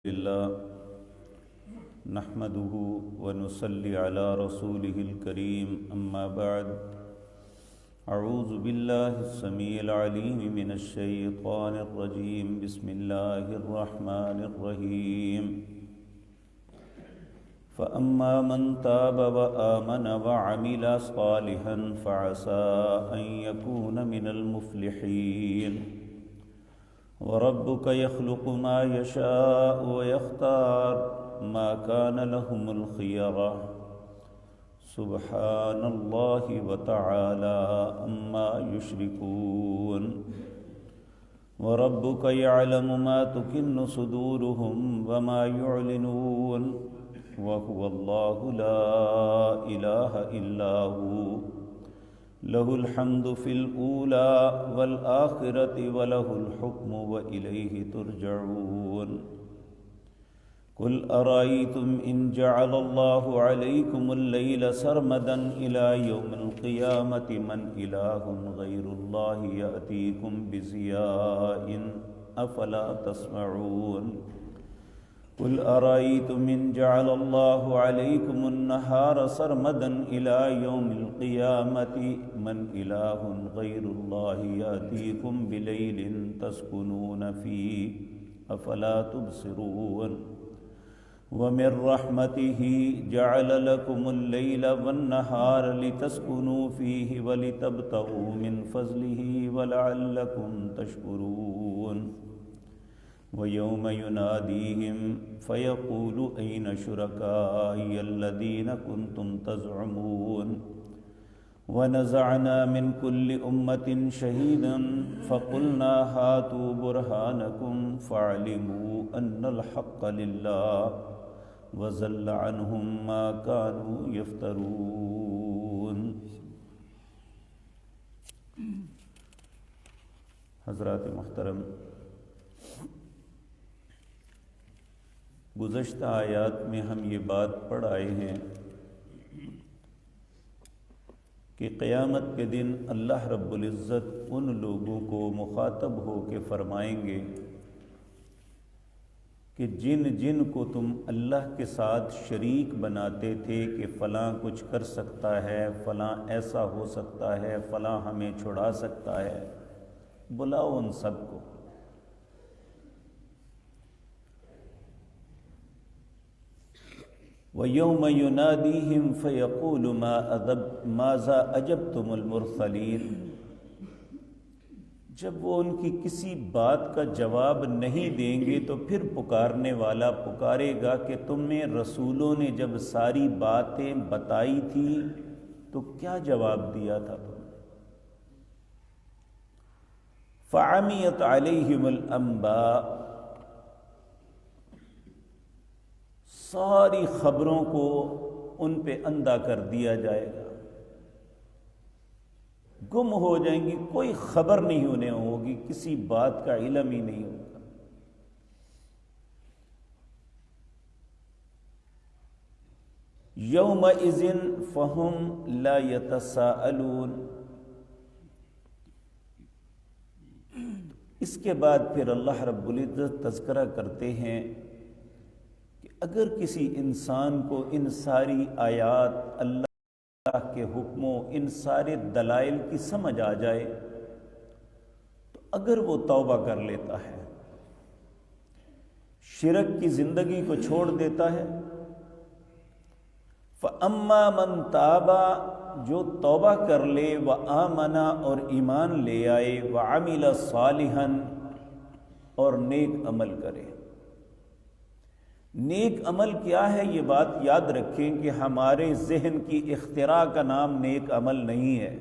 لله نحمده ونصلي على رسوله الكريم أما بعد أعوذ بالله السميع العليم من الشيطان الرجيم بسم الله الرحمن الرحيم فأما من تاب وآمن وعمل صالحا فعسى أن يكون من المفلحين وربك يخلق ما يشاء ويختار ما كان لهم الخيرة سبحان الله وتعالى عما يشركون وربك يعلم ما تكن صدورهم وما يعلنون وهو الله لا إله إلا هو له الحمد في الأولى والآخرة وله الحكم وإليه ترجعون قل أرأيتم إن جعل الله عليكم الليل سرمدا إلى يوم القيامة من إله غير الله يأتيكم بضياء أفلا تسمعون قل أرأيتم إن جعل الله عليكم النهار سرمدا إلى يوم القيامة من إله غير الله يأتيكم بليل تسكنون فيه أفلا تبصرون ومن رحمته جعل لكم الليل والنهار لتسكنوا فيه ولتبتغوا من فضله ولعلكم تشكرون ويوم يناديهم فيقول أين شركائي الذين كنتم تزعمون ونزعنا من كل أمة شهيدا فقلنا هاتوا برهانكم فعلموا أن الحق لله وزل عنهم ما كانوا يفترون. حضرات محترم، گزشتہ آیات میں ہم یہ بات پڑھ آئے ہیں کہ قیامت کے دن اللہ رب العزت ان لوگوں کو مخاطب ہو کے فرمائیں گے کہ جن جن کو تم اللہ کے ساتھ شریک بناتے تھے کہ فلاں کچھ کر سکتا ہے، فلاں ایسا ہو سکتا ہے، فلاں ہمیں چھڑا سکتا ہے، بلاؤ ان سب کو. وَيَوْمَ يُنَادِيهِمْ فَيَقُولُ مَاذَا أَجَبْتُمُ الْمُرْسَلِينَ. جب وہ ان کی کسی بات کا جواب نہیں دیں گے تو پھر پکارنے والا پکارے گا کہ تمہیں رسولوں نے جب ساری باتیں بتائی تھی تو کیا جواب دیا تھا تم نے. فَعَمِيَتْ عَلَيْهِمُ الْأَنْبَاءُ، ساری خبروں کو ان پہ اندھا کر دیا جائے گا، گم ہو جائیں گی، کوئی خبر نہیں انہیں ہوگی، کسی بات کا علم ہی نہیں ہوگا. یومئذ فہم لا یتساءلون. اس کے بعد پھر اللہ رب العزت تذکرہ کرتے ہیں کہ اگر کسی انسان کو ان ساری آیات، اللہ کے حکموں، ان سارے دلائل کی سمجھ آ جائے تو اگر وہ توبہ کر لیتا ہے، شرک کی زندگی کو چھوڑ دیتا ہے، فَأَمَّا مَن تَابَ، جو توبہ کر لے، وَآمَنَ اور ایمان لے آئے، وَعَمِلَ صَالِحًا اور نیک عمل کرے. نیک عمل کیا ہے یہ بات یاد رکھیں کہ ہمارے ذہن کی اختراع کا نام نیک عمل نہیں ہے،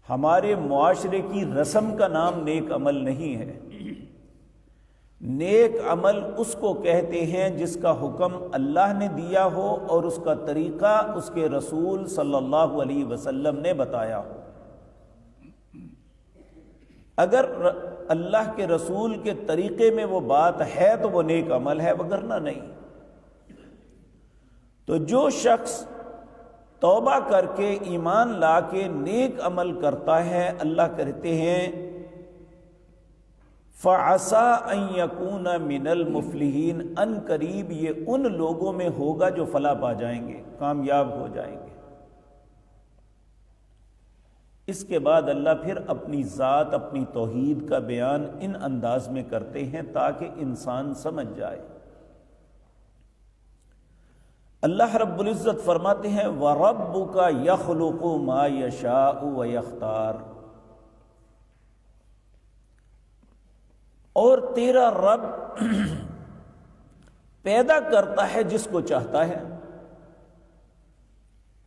ہمارے معاشرے کی رسم کا نام نیک عمل نہیں ہے. نیک عمل اس کو کہتے ہیں جس کا حکم اللہ نے دیا ہو اور اس کا طریقہ اس کے رسول صلی اللہ علیہ وسلم نے بتایا ہو. اگر اللہ کے رسول کے طریقے میں وہ بات ہے تو وہ نیک عمل ہے، وگرنہ نہیں. تو جو شخص توبہ کر کے ایمان لا کے نیک عمل کرتا ہے، اللہ کہتے ہیں فَعَسَىٰ أَن يَكُونَ مِنَ الْمُفْلِحِينَ، ان قریب یہ ان لوگوں میں ہوگا جو فلاح پا جائیں گے، کامیاب ہو جائیں گے۔ اس کے بعد اللہ پھر اپنی ذات، اپنی توحید کا بیان ان انداز میں کرتے ہیں تاکہ انسان سمجھ جائے۔ اللہ رب العزت فرماتے ہیں وَرَبُّكَ يَخْلُقُ مَا يَشَاءُ وَيَخْتَارُ، اور تیرا رب پیدا کرتا ہے جس کو چاہتا ہے،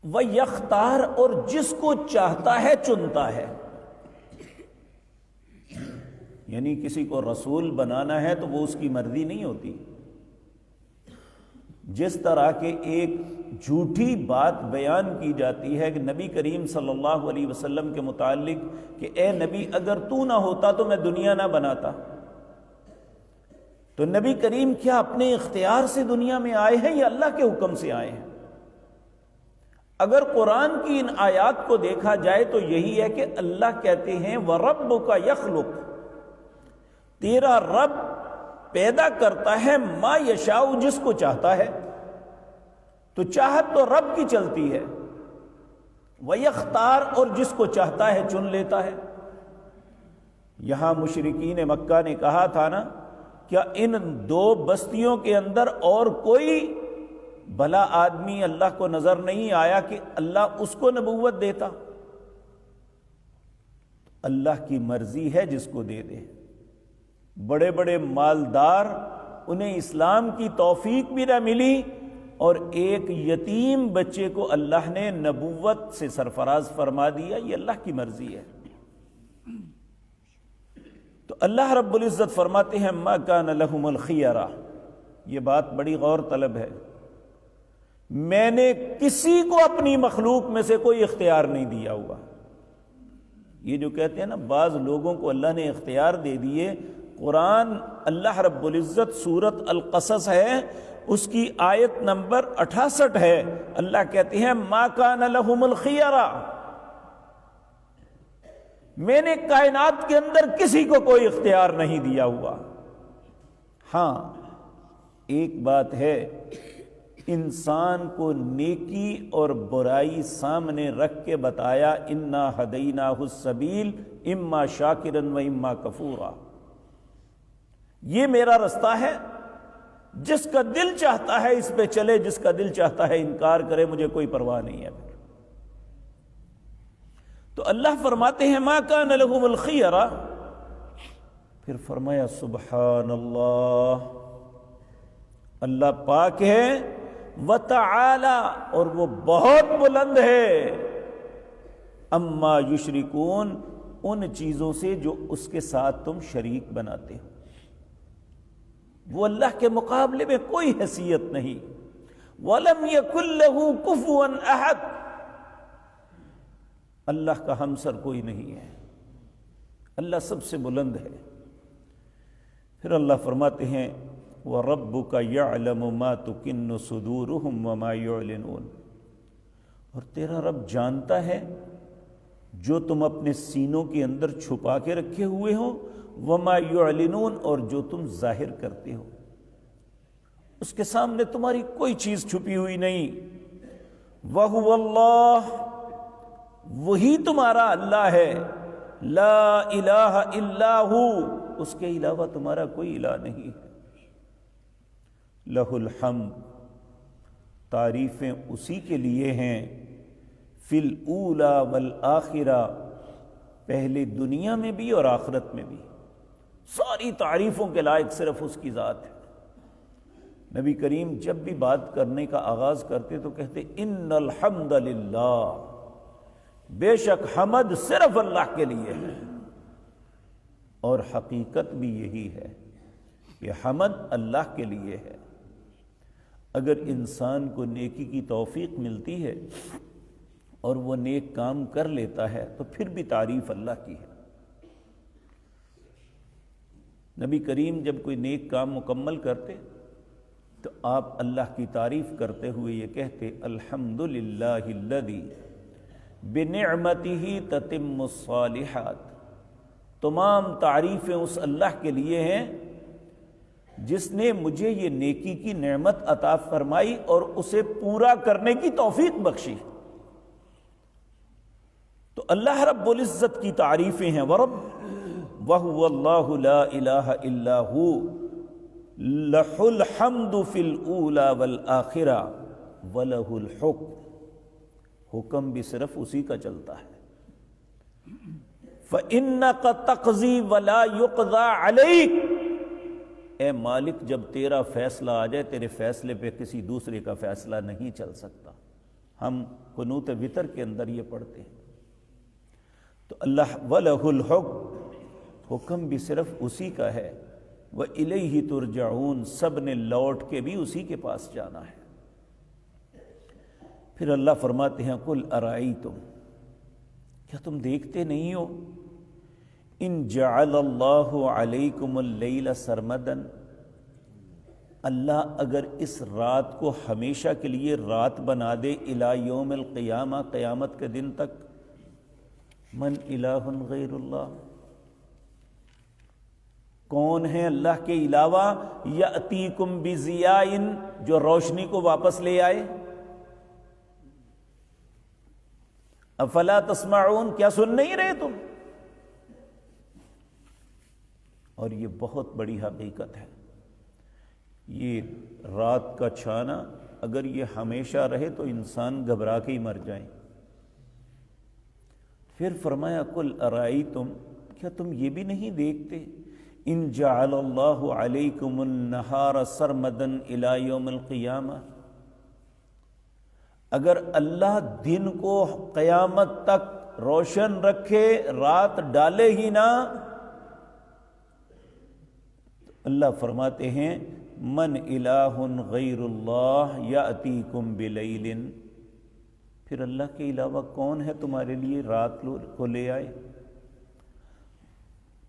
وَيَخْتَارُ، اور جس کو چاہتا ہے چنتا ہے۔ یعنی کسی کو رسول بنانا ہے تو وہ اس کی مرضی نہیں ہوتی۔ جس طرح کے ایک جھوٹی بات بیان کی جاتی ہے کہ نبی کریم صلی اللہ علیہ وسلم کے متعلق کہ اے نبی اگر تو نہ ہوتا تو میں دنیا نہ بناتا، تو نبی کریم کیا اپنے اختیار سے دنیا میں آئے ہیں یا اللہ کے حکم سے آئے ہیں؟ اگر قرآن کی ان آیات کو دیکھا جائے تو یہی ہے کہ اللہ کہتے ہیں وَرَبُّكَ يَخْلُقُ، تیرا رب پیدا کرتا ہے ما یشاء، جس کو چاہتا ہے، تو چاہت تو رب کی چلتی ہے، وَيَخْتَارُ، اور جس کو چاہتا ہے چن لیتا ہے۔ یہاں مشرکین مکہ نے کہا تھا نا، کیا ان دو بستیوں کے اندر اور کوئی بھلا آدمی اللہ کو نظر نہیں آیا کہ اللہ اس کو نبوت دیتا؟ اللہ کی مرضی ہے جس کو دے دے۔ بڑے بڑے مالدار، انہیں اسلام کی توفیق بھی نہ ملی، اور ایک یتیم بچے کو اللہ نے نبوت سے سرفراز فرما دیا، یہ اللہ کی مرضی ہے۔ تو اللہ رب العزت فرماتے ہیں ما کان لہم الخیرہ، یہ بات بڑی غور طلب ہے، میں نے کسی کو اپنی مخلوق میں سے کوئی اختیار نہیں دیا ہوا۔ یہ جو کہتے ہیں نا بعض لوگوں کو اللہ نے اختیار دے دیے، قرآن اللہ رب العزت سورت القصص ہے، اس کی آیت نمبر 68 ہے، اللہ کہتے ہیں ما کان لہم الخیرہ، میں نے کائنات کے اندر کسی کو کوئی اختیار نہیں دیا ہوا۔ ہاں ایک بات ہے، انسان کو نیکی اور برائی سامنے رکھ کے بتایا انا ہدیناہ السبیل اما شاکرا و اما کفورا، یہ میرا رستہ ہے، جس کا دل چاہتا ہے اس پہ چلے، جس کا دل چاہتا ہے انکار کرے، مجھے کوئی پرواہ نہیں ہے۔ تو اللہ فرماتے ہیں ما کان لہم الخیرہ، پھر فرمایا سبحان اللہ، اللہ پاک ہے، وتعالی، اور وہ بہت بلند ہے، اما یشرکون، ان چیزوں سے جو اس کے ساتھ تم شریک بناتے ہو، وہ اللہ کے مقابلے میں کوئی حیثیت نہیں۔ وَلَمْ يَكُنْ لَهُ كُفُوًا أَحَدٌ، اللہ کا ہمسر کوئی نہیں ہے، اللہ سب سے بلند ہے۔ پھر اللہ فرماتے ہیں وَرَبُّكَ يَعْلَمُ مَا تُكِنُّ صُدُورُهُمْ وَمَا يُعْلِنُونَ، اور تیرا رب جانتا ہے جو تم اپنے سینوں کے اندر چھپا کے رکھے ہوئے ہو، وما یعلنون، اور جو تم ظاہر کرتے ہو، اس کے سامنے تمہاری کوئی چیز چھپی ہوئی نہیں۔ وَهُوَ اللَّهُ، وہی تمہارا اللہ ہے، لا الہ الا ہو، اس کے علاوہ تمہارا کوئی الہ نہیں ہے۔ لہ الحمد، تعریفیں اسی کے لیے ہیں، فی الاولی والآخرہ، پہلے دنیا میں بھی اور آخرت میں بھی، ساری تعریفوں کے لائق صرف اس کی ذات ہے۔ نبی کریم جب بھی بات کرنے کا آغاز کرتے تو کہتے ان الحمد للہ، بے شک حمد صرف اللہ کے لیے ہے، اور حقیقت بھی یہی ہے کہ حمد اللہ کے لیے ہے۔ اگر انسان کو نیکی کی توفیق ملتی ہے اور وہ نیک کام کر لیتا ہے تو پھر بھی تعریف اللہ کی ہے۔ نبی کریم جب کوئی نیک کام مکمل کرتے تو آپ اللہ کی تعریف کرتے ہوئے یہ کہتے الحمدللہ الذی بنعمتہ تتم الصالحات، تمام تعریفیں اس اللہ کے لیے ہیں جس نے مجھے یہ نیکی کی نعمت عطا فرمائی اور اسے پورا کرنے کی توفیق بخشی۔ تو اللہ رب العزت کی تعریفیں ہیں، وَهُوَ اللَّهُ لَا إِلَٰهَ إِلَّا هُوَ لَهُ الْحَمْدُ فِي الْأُولَى وَالْآخِرَةِ وَلَهُ الْحُكْمُ، حکم بھی صرف اسی کا چلتا ہے۔ فَإِنَّكَ تَقْضِي وَلَا يُقْضَى عَلَيْكَ، اے مالک جب تیرا فیصلہ آ جائے تیرے فیصلے پہ کسی دوسرے کا فیصلہ نہیں چل سکتا۔ ہم قنوت وتر کے اندر یہ پڑھتے ہیں۔ تو اللہ وَلَهُ الْحُكْمُ، حکم بھی صرف اسی کا ہے، وَإِلَيْهِ تُرْجَعُونَ، سب نے لوٹ کے بھی اسی کے پاس جانا ہے۔ پھر اللہ فرماتے ہیں قُلْ أَرَأَيْتُمْ، کیا تم دیکھتے نہیں ہو، إِن جَعَلَ اللَّهُ عَلَيْكُمُ اللَّيْلَ سَرْمَدًا، اللہ اگر اس رات کو ہمیشہ کے لیے رات بنا دے، إِلَى يَوْمِ الْقِيَامَةِ، قیامت کے دن تک، من الہ غیر اللہ، کون ہے اللہ کے علاوہ، یأتیکم بضیاء، جو روشنی کو واپس لے آئے، افلا تسمعون، کیا سن نہیں رہے تم؟ اور یہ بہت بڑی حقیقت ہے، یہ رات کا چھانا اگر یہ ہمیشہ رہے تو انسان گھبرا کے ہی مر جائیں۔ پھر فرمایا قُلْ أَرَأَيْتُمْ، کیا تم یہ بھی نہیں دیکھتے، إِن جَعَلَ اللَّهُ عَلَيْكُمُ النَّهَارَ سَرْمَدًا إِلَى يَوْمِ الْقِيَامَةِ، اگر اللہ دن کو قیامت تک روشن رکھے، رات ڈالے ہی نہ، اللہ فرماتے ہیں من الہ غیر اللہ یأتیکم بلیل، پھر اللہ کے علاوہ کون ہے تمہارے لیے رات کو لے آئے،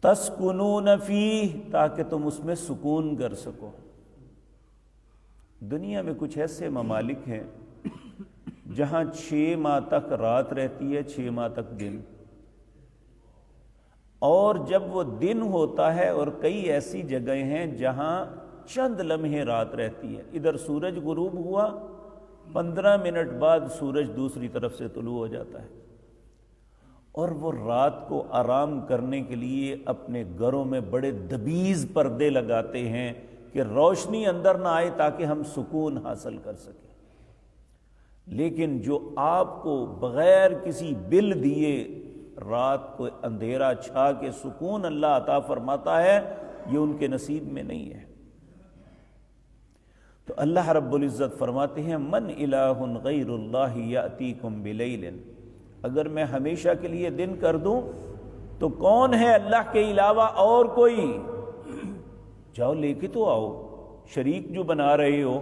تسکنون فیہ، تاکہ تم اس میں سکون کر سکو۔ دنیا میں کچھ ایسے ممالک ہیں جہاں 6 ماہ تک رات رہتی ہے، 6 ماہ تک دن، اور جب وہ دن ہوتا ہے، اور کئی ایسی جگہیں ہیں جہاں چند لمحے رات رہتی ہے، ادھر سورج غروب ہوا 15 منٹ بعد سورج دوسری طرف سے طلوع ہو جاتا ہے، اور وہ رات کو آرام کرنے کے لیے اپنے گھروں میں بڑے دبیز پردے لگاتے ہیں کہ روشنی اندر نہ آئے تاکہ ہم سکون حاصل کر سکیں۔ لیکن جو آپ کو بغیر کسی بل دیے رات کو اندھیرا چھا کے سکون اللہ عطا فرماتا ہے، یہ ان کے نصیب میں نہیں ہے۔ تو اللہ رب العزت فرماتے ہیں من الہ غیر اللہ یأتیکم بلیل، اگر میں ہمیشہ کے لیے دن کر دوں تو کون ہے اللہ کے علاوہ اور کوئی، جاؤ لے کے تو آؤ، شریک جو بنا رہے ہو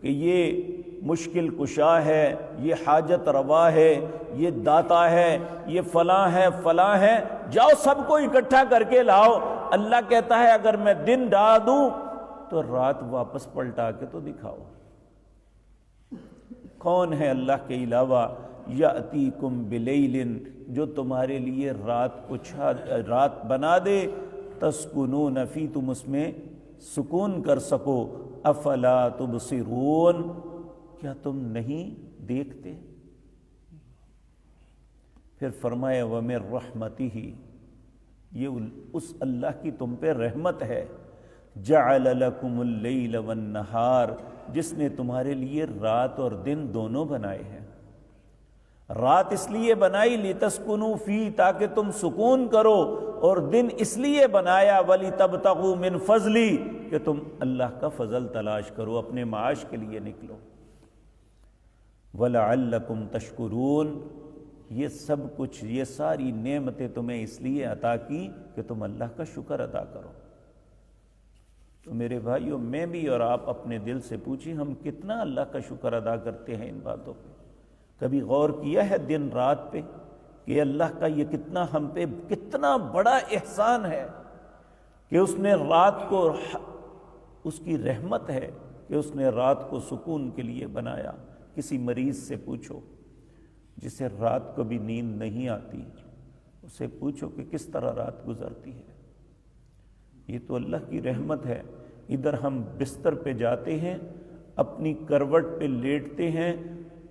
کہ یہ مشکل کشا ہے، یہ حاجت روا ہے، یہ داتا ہے، یہ فلاں ہے فلاں ہے، جاؤ سب کو اکٹھا کر کے لاؤ۔ اللہ کہتا ہے اگر میں دن ڈال دوں تو رات واپس پلٹا کے تو دکھاؤ۔ کون ہے اللہ کے علاوہ یأتیکم بلیل، جو تمہارے لیے رات بنا دے، تسکنون فی، تم اس میں سکون کر سکو، افلا تبصرون، کیا تم نہیں دیکھتے؟ پھر فرمایا وَمِن رحمتہ، یہ اس اللہ کی تم پہ رحمت ہے، جعل لکم اللیل والنہار، جس نے تمہارے لیے رات اور دن دونوں بنائے ہیں۔ رات اس لیے بنائی لتسکنوا فی، تاکہ تم سکون کرو، اور دن اس لیے بنایا ولتبتغوا من فضلی، کہ تم اللہ کا فضل تلاش کرو، اپنے معاش کے لیے نکلو۔ وَلَعَلَّكُمْ تَشْكُرُونَ، یہ سب کچھ، یہ ساری نعمتیں تمہیں اس لیے عطا کی کہ تم اللہ کا شکر ادا کرو۔ تو میرے بھائیوں، میں بھی اور آپ اپنے دل سے پوچھیں ہم کتنا اللہ کا شکر ادا کرتے ہیں ان باتوں پہ؟ کبھی غور کیا ہے دن رات پہ کہ اللہ کا یہ کتنا ہم پہ کتنا بڑا احسان ہے کہ اس نے رات کو، اس کی رحمت ہے کہ اس نے رات کو سکون کے لیے بنایا۔ کسی مریض سے پوچھو جسے رات کو بھی نیند نہیں آتی، اسے پوچھو کہ کس طرح رات گزرتی ہے۔ یہ تو اللہ کی رحمت ہے۔ ادھر ہم بستر پہ جاتے ہیں، اپنی کروٹ پہ لیٹتے ہیں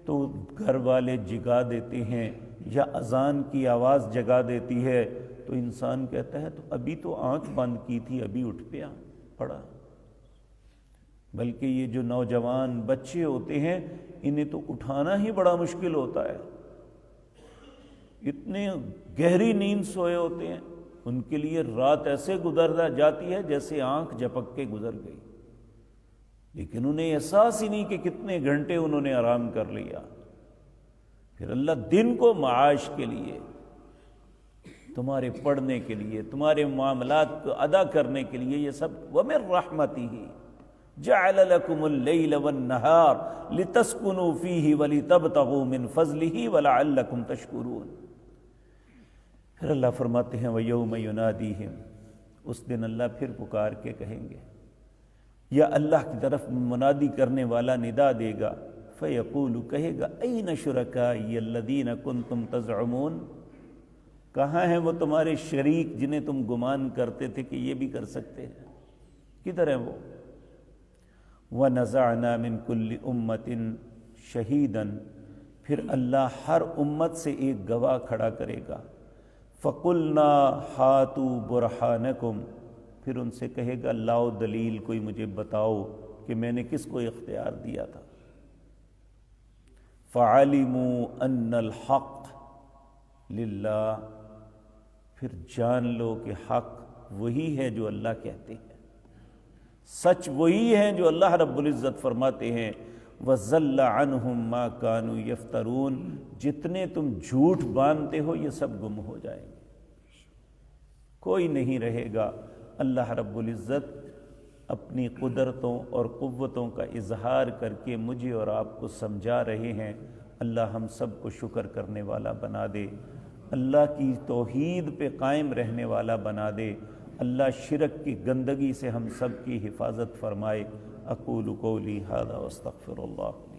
تو گھر والے جگا دیتے ہیں یا اذان کی آواز جگا دیتی ہے، تو انسان کہتا ہے تو ابھی تو آنکھ بند کی تھی، ابھی اٹھ پڑا۔ بلکہ یہ جو نوجوان بچے ہوتے ہیں انہیں تو اٹھانا ہی بڑا مشکل ہوتا ہے، اتنے گہری نیند سوئے ہوتے ہیں، ان کے لیے رات ایسے گزر جاتی ہے جیسے آنکھ جھپک کے گزر گئی، لیکن انہیں احساس ہی نہیں کہ کتنے گھنٹے انہوں نے آرام کر لیا۔ پھر اللہ دن کو معاش کے لیے، تمہارے پڑھنے کے لیے، تمہارے معاملات کو ادا کرنے کے لیے، یہ سب وَمِن رَحْمَتِهِ جَعَلَ لَكُمُ اللَّيْلَ وَالنَّهَارَ لِتَسْكُنُوا فِيهِ وَلِتَبْتَغُوا مِنْ فَضْلِهِ وَلَعَلَّكُمْ تَشْكُرُونَ۔ پھر اللہ فرماتے ہیں وَيَوْمَ يُنَادِيهِمْ، اس دن اللہ پھر پکار کے کہیں گے، یا اللہ کی طرف منادی کرنے والا ندا دے گا، فَيَقُولُ کہے گا أَيْنَ شُرَكَائِيَ الَّذِينَ كُنْتُمْ تَزْعُمُونَ، کہاں ہیں وہ تمہارے شریک جنہیں تم گمان کرتے تھے کہ یہ بھی کر سکتے ہیں، کدھر ہیں وہ؟ وَنَزَعْنَا مِن كُلِّ أُمَّةٍ شَهِيدًا، پھر اللہ ہر امت سے ایک گواہ کھڑا کرے گا، فَقُلْنَا هَاتُوا بُرْهَانَكُمْ، پھر ان سے کہے گا لاؤ دلیل کوئی مجھے بتاؤ کہ میں نے کس کو اختیار دیا تھا۔ فَعَلِمُوا أَنَّ الْحَقَّ لِلَّهِ، پھر جان لو کہ حق وہی ہے جو اللہ کہتے ہیں، سچ وہی ہے جو اللہ رب العزت فرماتے ہیں، وَضَلَّ عَنْهُمْ مَا كَانُوا يَفْتَرُونَ، جتنے تم جھوٹ باندھتے ہو یہ سب گم ہو جائیں گے، کوئی نہیں رہے گا۔ اللہ رب العزت اپنی قدرتوں اور قوتوں کا اظہار کر کے مجھے اور آپ کو سمجھا رہے ہیں۔ اللہ ہم سب کو شکر کرنے والا بنا دے، اللہ کی توحید پہ قائم رہنے والا بنا دے، اللہ شرک کی گندگی سے ہم سب کی حفاظت فرمائے۔ اقول قولی ھذا واستغفر اللہ۔